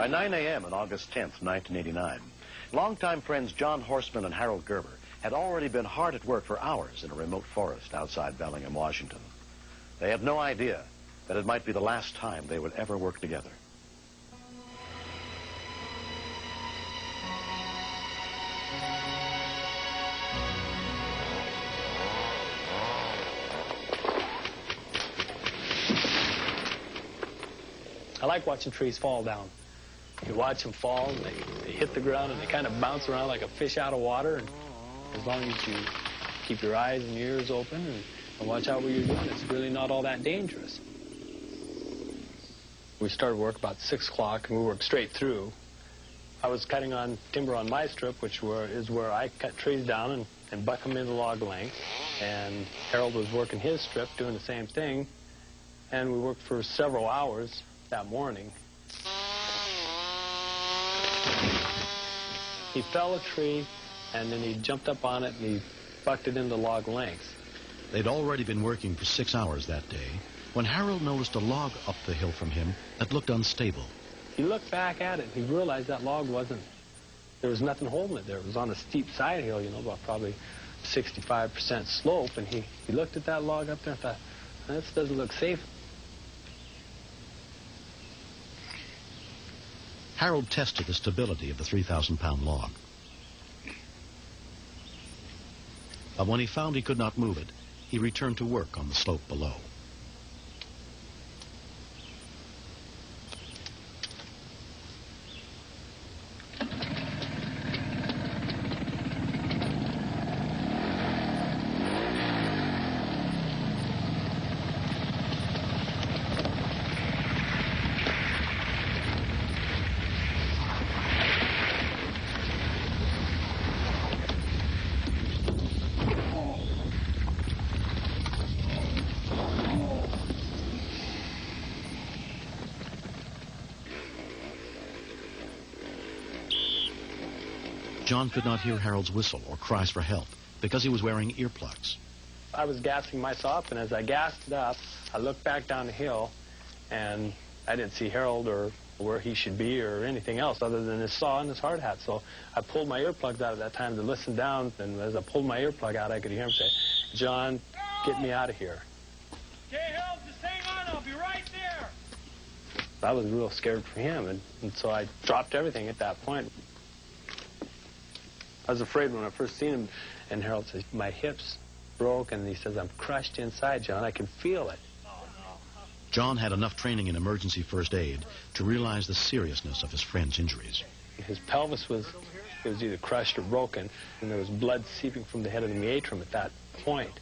By 9 a.m. on August 10th, 1989, longtime friends John Horstman and Harold Gerber had already been hard at work for hours in a remote forest outside Bellingham, Washington. They had no idea that it might be the last time they would ever work together. I like watching trees fall down. You watch them fall, and they hit the ground, and they kind of bounce around like a fish out of water. And as long as you keep your eyes and ears open and watch out what you're doing, it's really not all that dangerous. We started work about 6 o'clock, and we worked straight through. I was cutting on timber on my strip, which is where I cut trees down and buck them into log length. And Harold was working his strip, doing the same thing. And we worked for several hours that morning. He fell a tree, and then he jumped up on it, and he bucked it into log lengths. They'd already been working for 6 hours that day when Harold noticed a log up the hill from him that looked unstable. He looked back at it, and he realized that log there was nothing holding it there. It was on a steep side hill, you know, about probably 65% slope, and he looked at that log up there and thought, this doesn't look safe. Harold tested the stability of the 3,000-pound log. But when he found he could not move it, he returned to work on the slope below. John could not hear Harold's whistle or cries for help because he was wearing earplugs. I was gassing myself, and as I gassed it up, I looked back down the hill, and I didn't see Harold or where he should be or anything else other than his saw and his hard hat. So I pulled my earplugs out at that time to listen down, and as I pulled my earplug out, I could hear him say, "John, get me out of here." Okay, Harold, just hang on. I'll be right there. I was real scared for him, and so I dropped everything at that point. I was afraid when I first seen him, and Harold says, "My hips broke," and he says, "I'm crushed inside, John. I can feel it." John had enough training in emergency first aid to realize the seriousness of his friend's injuries. His pelvis was either crushed or broken, and there was blood seeping from the head of the meatrium at that point.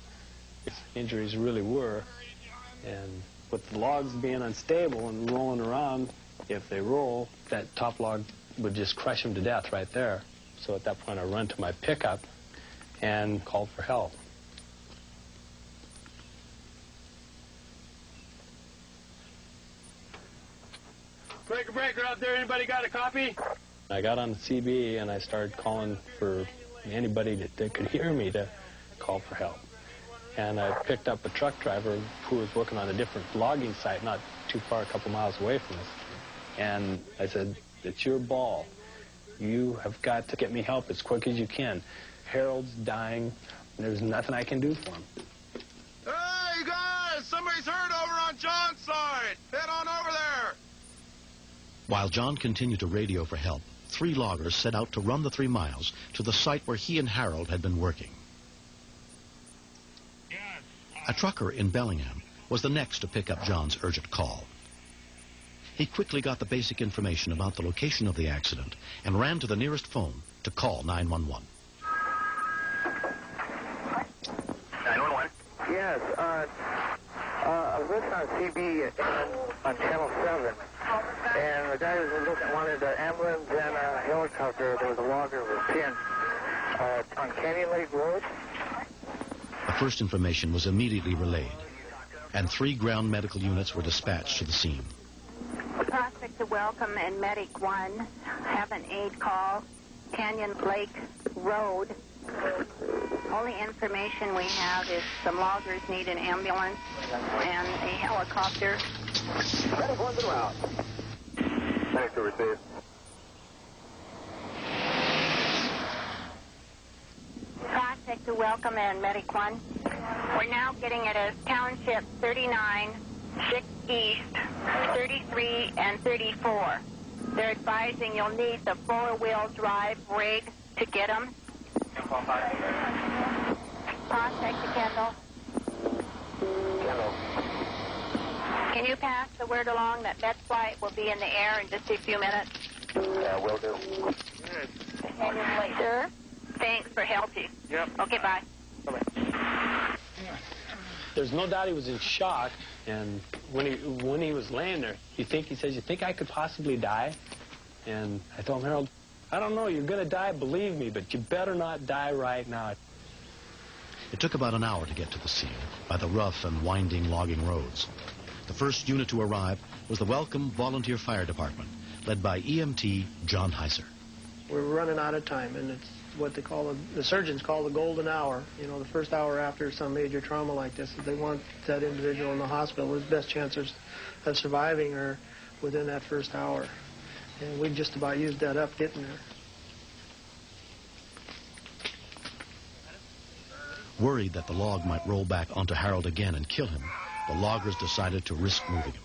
His injuries really were, and with the logs being unstable and rolling around, if they roll, that top log would just crush him to death right there. So at that point, I run to my pickup and called for help. Breaker out there. Anybody got a copy? I got on the CB, and I started calling for anybody that could hear me to call for help. And I picked up a truck driver who was working on a different logging site not too far, a couple miles away from us. And I said, "It's your ball. You have got to get me help as quick as you can. Harold's dying, and there's nothing I can do for him." Hey, you guys! Somebody's hurt over on John's side. Head on over there. While John continued to radio for help, 3 loggers set out to run the 3 miles to the site where he and Harold had been working. A trucker in Bellingham was the next to pick up John's urgent call. He quickly got the basic information about the location of the accident and ran to the nearest phone to call 911. 911? Yes, I was listening on CB on Channel 7, and the guy wanted an ambulance and a helicopter. There was a logger with a pin on Canyon Lake Road. The first information was immediately relayed, and 3 ground medical units were dispatched to the scene. Prospect to Welcome and Medic 1 have an aid call, Canyon Lake Road. Only information we have is some loggers need an ambulance and a helicopter. 911 Vector received. Prospect to Welcome and Medic 1. We're now getting it as Township 39, 6 East, 33, and 34. They're advising you'll need the four-wheel drive rig to get them. Prospect to Kendall. Kendall. Can you pass the word along that med flight will be in the air in just a few minutes? Yeah, will do. Sir, thanks for helping. Yep. Okay, bye. Bye-bye. There's no doubt he was in shock, and when he was laying there, he says, you think I could possibly die? And I told him, Harold, I don't know, you're going to die, believe me, but you better not die right now. It took about an hour to get to the scene by the rough and winding logging roads. The first unit to arrive was the Welcome Volunteer Fire Department, led by EMT John Heiser. We're running out of time, and it's what they call, the surgeons call the golden hour. You know, the first hour after some major trauma like this, if they want that individual in the hospital, his best chances of surviving are within that first hour. And we just about used that up getting there. Worried that the log might roll back onto Harold again and kill him, the loggers decided to risk moving him.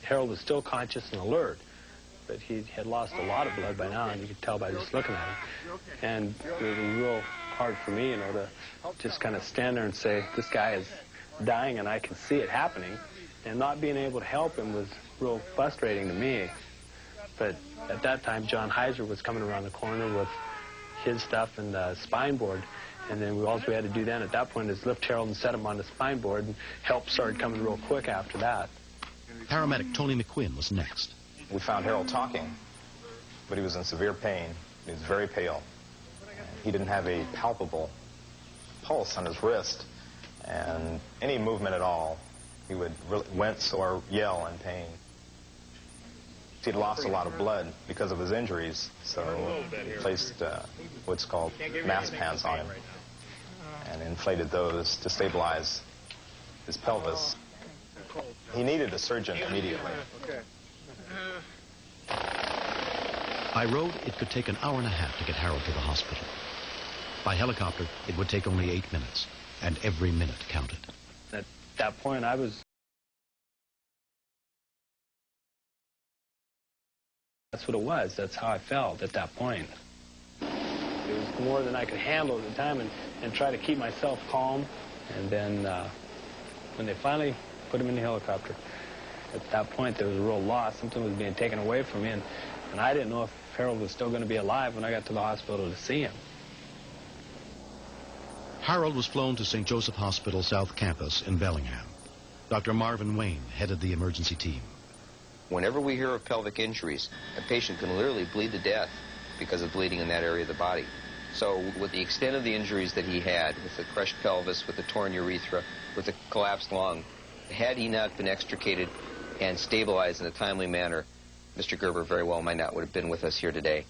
Harold was still conscious and alert, but he had lost a lot of blood by now, and you could tell by just looking at him. And it was real hard for me, you know, to just kind of stand there and say, this guy is dying and I can see it happening. And not being able to help him was real frustrating to me. But at that time, John Heiser was coming around the corner with his stuff and the spine board. And then all we had to do then at that point is lift Harold and set him on the spine board, and help started coming real quick after that. Paramedic Tony McQuinn was next. We found Harold talking, but he was in severe pain. He was very pale. He didn't have a palpable pulse on his wrist, and any movement at all, he would wince or yell in pain. He'd lost a lot of blood because of his injuries, so he placed what's called mass pants on him and inflated those to stabilize his pelvis. He needed a surgeon immediately. By road, it could take an hour and a half to get Harold to the hospital. By helicopter, it would take only 8 minutes, and every minute counted. At that point, I was... That's what it was. That's how I felt at that point. It was more than I could handle at the time, and try to keep myself calm. And then when they finally put him in the helicopter, at that point there was a real loss. Something was being taken away from me, and I didn't know if Harold was still going to be alive when I got to the hospital to see him. Harold was flown to St. Joseph Hospital South Campus in Bellingham. Dr. Marvin Wayne headed the emergency team. Whenever we hear of pelvic injuries, a patient can literally bleed to death because of bleeding in that area of the body. So with the extent of the injuries that he had, with the crushed pelvis, with the torn urethra, with the collapsed lung, had he not been extricated and stabilized in a timely manner, Mr. Gerber very well might not would have been with us here today.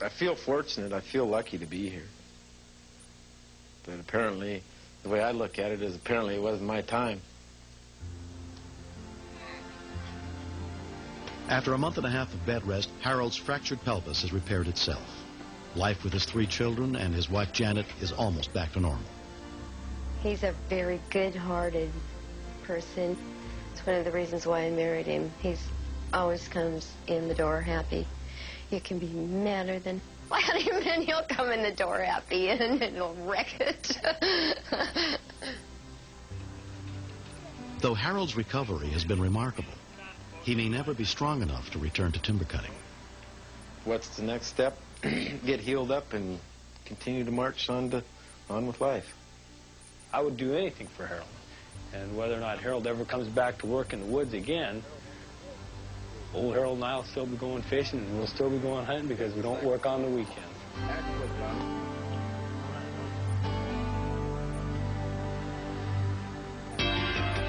I feel fortunate. I feel lucky to be here. But apparently, the way I look at it is apparently it wasn't my time. After a month and a half of bed rest, Harold's fractured pelvis has repaired itself. Life with his 3 children and his wife Janet is almost back to normal. He's a very good-hearted person. It's one of the reasons why I married him. He's always comes in the door happy. You can be madder than at him, and he'll come in the door happy, and it'll wreck it. Though Harold's recovery has been remarkable, he may never be strong enough to return to timber cutting. What's the next step? Get healed up and continue to march on with life. I would do anything for Harold. And whether or not Harold ever comes back to work in the woods again, old Harold and I will still be going fishing, and we'll still be going hunting because we don't work on the weekends.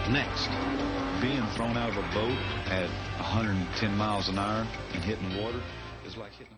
Next, being thrown out of a boat at 110 miles an hour and hitting water is like hitting...